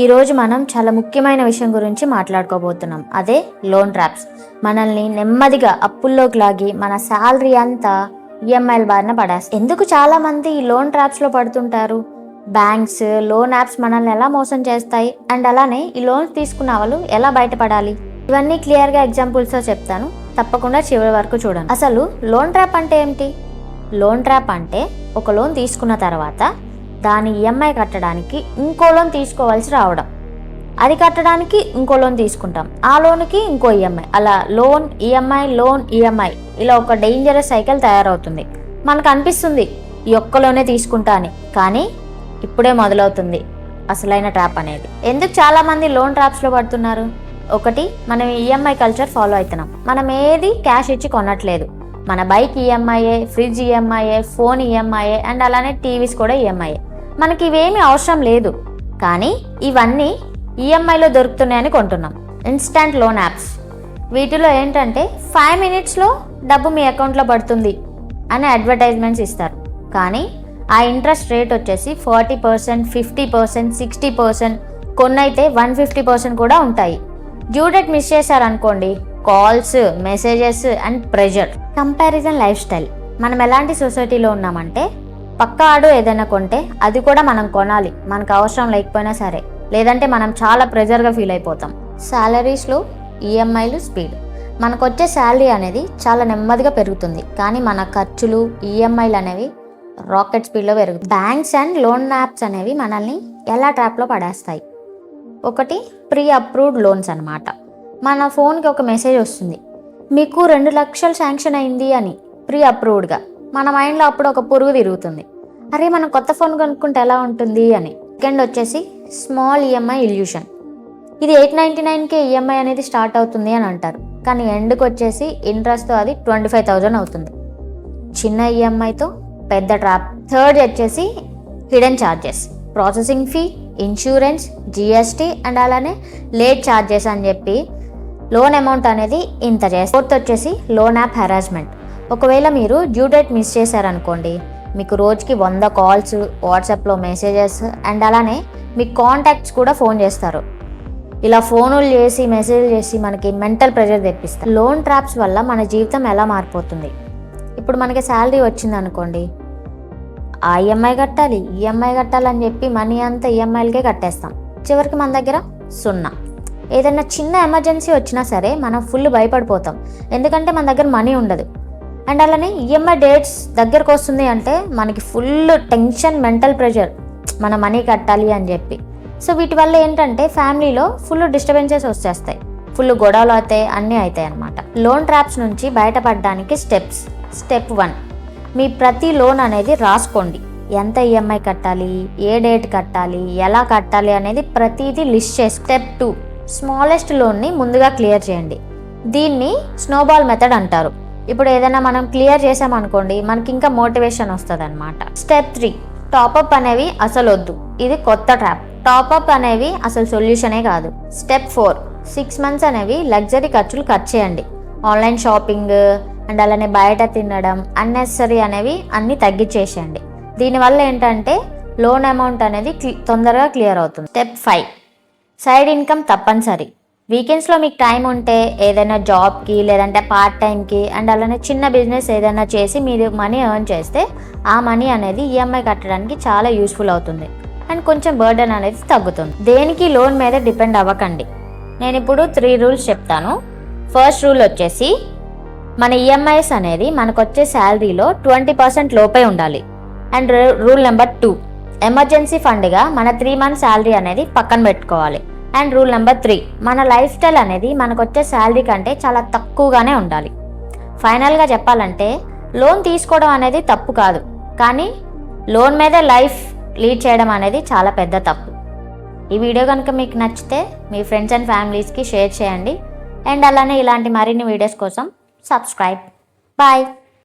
ఈరోజు మనం చాలా ముఖ్యమైన విషయం గురించి మాట్లాడుకోబోతున్నాం. అదే లోన్ ట్రాప్స్. మనల్ని నెమ్మదిగా అప్పుల్లోకి లాగి మన శాలరీ అంతా ఈఎంఐల బారిన పడేస్తాయి. ఎందుకు చాలా మంది ఈ లోన్ ట్రాప్స్లో పడుతుంటారు? బ్యాంక్స్, లోన్ యాప్స్ మనల్ని ఎలా మోసం చేస్తాయి, అండ్ అలానే ఈ లోన్స్ తీసుకున్న వాళ్ళు ఎలా బయటపడాలి, ఇవన్నీ క్లియర్గా ఎగ్జాంపుల్స్తో చెప్తాను. తప్పకుండా చివరి వరకు చూడండి. అసలు లోన్ ట్రాప్ అంటే ఏమిటి? లోన్ ట్రాప్ అంటే ఒక లోన్ తీసుకున్న తర్వాత దాని ఈఎంఐ కట్టడానికి ఇంకో లోన్ తీసుకోవాల్సి రావడం, అది కట్టడానికి ఇంకో లోన్ తీసుకుంటాం, ఆ లోన్కి ఇంకో ఈఎంఐ, అలా లోన్ ఈఎంఐ ఇలా ఒక డేంజరస్ సైకిల్ తయారవుతుంది. మనకు అనిపిస్తుంది ఈ ఒక్క లోనే తీసుకుంటా అని, కానీ ఇప్పుడే మొదలవుతుంది అసలైన ట్రాప్ అనేది. ఎందుకు చాలామంది లోన్ ట్రాప్స్లో పడుతున్నారు? ఒకటి, మనం ఈఎంఐ కల్చర్ ఫాలో అవుతున్నాం. మనం ఏది క్యాష్ ఇచ్చి కొనట్లేదు. మన బైక్ ఈఎంఐఏ, ఫ్రిడ్జ్ ఈఎంఐఏ, ఫోన్ ఈఎంఐఏ, అండ్ అలానే టీవీస్ కూడా ఈఎంఐఏ. మనకి ఇవేమీ అవసరం లేదు, కానీ ఇవన్నీ ఈఎంఐలో దొరుకుతున్నాయని కొంటున్నాం. ఇన్స్టంట్ లోన్ యాప్స్, వీటిలో ఏంటంటే 5 minutesలో డబ్బు మీ అకౌంట్లో పడుతుంది అని అడ్వర్టైజ్మెంట్స్ ఇస్తారు. కానీ ఆ ఇంట్రెస్ట్ రేట్ వచ్చేసి 40%, 50%, 60%, కొన్నైతే 150% కూడా ఉంటాయి. డ్యూ డేట్ మిస్ చేశారనుకోండి, calls, messages and pressure. Comparison life style. మనం ఎలాంటి సొసైటీలో ఉన్నామంటే, పక్క ఆడు ఏదైనా కొంటే అది కూడా మనం కొనాలి, మనకు అవసరం లేకపోయినా సరే, లేదంటే మనం చాలా ప్రెజర్గా ఫీల్ అయిపోతాం. శాలరీస్లో ఈఎంఐలు స్పీడ్. మనకు వచ్చే శాలరీ అనేది చాలా నెమ్మదిగా పెరుగుతుంది, కానీ మన ఖర్చులు, ఈఎంఐలు అనేవి రాకెట్ స్పీడ్లో పెరుగుతాయి. బ్యాంక్స్ అండ్ లోన్ యాప్స్ అనేవి మనల్ని ఎలా ట్రాప్లో పడేస్తాయి? ఒకటి, ప్రీ అప్రూవ్డ్ లోన్స్ అనమాట. మన ఫోన్కి ఒక మెసేజ్ వస్తుంది, మీకు 2 లక్షలు శాంక్షన్ అయింది అని, ప్రీ అప్రూవ్డ్గా. మన మైండ్లో అప్పుడు ఒక పురుగు తిరుగుతుంది, అరే మనం కొత్త ఫోన్ కొనుక్కుంటే ఎలా ఉంటుంది అని. సెకండ్ వచ్చేసి స్మాల్ ఈఎంఐ ఇల్యూషన్. ఇది 899కే ఈఎంఐ అనేది స్టార్ట్ అవుతుంది అని అంటారు, కానీ ఎండ్కి వచ్చేసి ఇంట్రెస్ట్తో అది 25,000 అవుతుంది. చిన్న ఈఎంఐతో పెద్ద ట్రాప్. థర్డ్ వచ్చేసి hidden charges, processing fee, insurance, GST and అలానే లేట్ ఛార్జెస్ అని చెప్పి లోన్ అమౌంట్ అనేది ఇంత చేస్తారు. ఫోర్త్ వచ్చేసి లోన్ యాప్ హెరాస్మెంట్. ఒకవేళ మీరు డ్యూ డేట్ మిస్ చేశారనుకోండి, మీకు రోజుకి 100 కాల్స్, వాట్సాప్లో మెసేజెస్ అండ్ అలానే మీ కాంటాక్ట్స్ కూడా ఫోన్ చేస్తారు. ఇలా ఫోనులు చేసి, మెసేజ్ చేసి మనకి మెంటల్ ప్రెషర్ తెప్పిస్తారు. లోన్ ట్రాప్స్ వల్ల మన జీవితం ఎలా మారిపోతుంది? ఇప్పుడు మనకి శాలరీ వచ్చింది అనుకోండి, ఆ ఈఎంఐ కట్టాలని చెప్పి మనీ అంతా ఈఎంఐలకే కట్టేస్తాం. చివరికి మన దగ్గర 0. ఏదైనా చిన్న ఎమర్జెన్సీ వచ్చినా సరే మనం ఫుల్ భయపడిపోతాం, ఎందుకంటే మన దగ్గర మనీ ఉండదు. అండ్ అలానే ఈఎంఐ డేట్స్ దగ్గరకు వస్తుంది అంటే మనకి ఫుల్ టెన్షన్, మెంటల్ ప్రెషర్, మన మనీ కట్టాలి అని చెప్పి. సో వీటి వల్ల ఏంటంటే ఫ్యామిలీలో ఫుల్ డిస్టర్బెన్సెస్ వచ్చేస్తాయి, ఫుల్ గొడవలు అవుతాయి, అన్నీ అవుతాయి అన్నమాట. లోన్ ట్రాప్స్ నుంచి బయటపడడానికి స్టెప్స్. స్టెప్ 1, మీ ప్రతి లోన్ అనేది రాసుకోండి. ఎంత ఈఎంఐ కట్టాలి, ఏ డేట్ కట్టాలి, ఎలా కట్టాలి అనేది ప్రతిదీ లిస్ట్ చేసి. స్టెప్ 2, స్మాలెస్ట్ లోన్ని ముందుగా క్లియర్ చేయండి. దీన్ని స్నోబాల్ మెథడ్ అంటారు. ఇప్పుడు ఏదైనా మనం క్లియర్ చేసామనుకోండి, మనకి ఇంకా మోటివేషన్ వస్తుంది అనమాట. స్టెప్ 3, టాపప్ అనేవి అసలు వద్దు, ఇది కొత్త ట్రాప్. టాపప్ అనేవి అసలు సొల్యూషనే కాదు. స్టెప్ 4, 6 months అనేవి లగ్జరీ ఖర్చులు ఖర్చు చేయండి. ఆన్లైన్ షాపింగ్ అండ్ అలానే బయట తినడం, అన్నెసరీ అనేవి అన్నీ తగ్గించేసేయండి. దీనివల్ల ఏంటంటే లోన్ అమౌంట్ అనేది తొందరగా క్లియర్ అవుతుంది. స్టెప్ 5, సైడ్ ఇన్కమ్ తప్పనిసరి. వీకెండ్స్లో మీకు టైం ఉంటే ఏదైనా జాబ్కి, లేదంటే పార్ట్ టైంకి అండ్ అలానే చిన్న బిజినెస్ ఏదైనా చేసి మీరు మనీ ఎర్న్ చేస్తే ఆ మనీ అనేది ఈఎంఐ కట్టడానికి చాలా యూస్ఫుల్ అవుతుంది అండ్ కొంచెం బర్డెన్ అనేది తగ్గుతుంది. దేనికి లోన్ మీద డిపెండ్ అవ్వకండి. నేను ఇప్పుడు 3 rules చెప్తాను. ఫస్ట్ రూల్ వచ్చేసి, మన ఈఎంఐస్ అనేది మనకు వచ్చే శాలరీలో 20% లోపే ఉండాలి. అండ్ రూల్ నెంబర్ 2, ఎమర్జెన్సీ ఫండ్గా మన 3 months శాలరీ అనేది పక్కన పెట్టుకోవాలి. అండ్ రూల్ నెంబర్ 3, మన లైఫ్ స్టైల్ అనేది మనకు వచ్చే శాలరీ కంటే చాలా తక్కువగానే ఉండాలి. ఫైనల్గా చెప్పాలంటే లోన్ తీసుకోవడం అనేది తప్పు కాదు, కానీ లోన్ మీద లైఫ్ లీడ్ చేయడం అనేది చాలా పెద్ద తప్పు. ఈ వీడియో కనుక మీకు నచ్చితే మీ ఫ్రెండ్స్ అండ్ ఫ్యామిలీస్కి షేర్ చేయండి. అండ్ అలానే ఇలాంటి మరిన్ని వీడియోస్ కోసం సబ్స్క్రైబ్. బాయ్.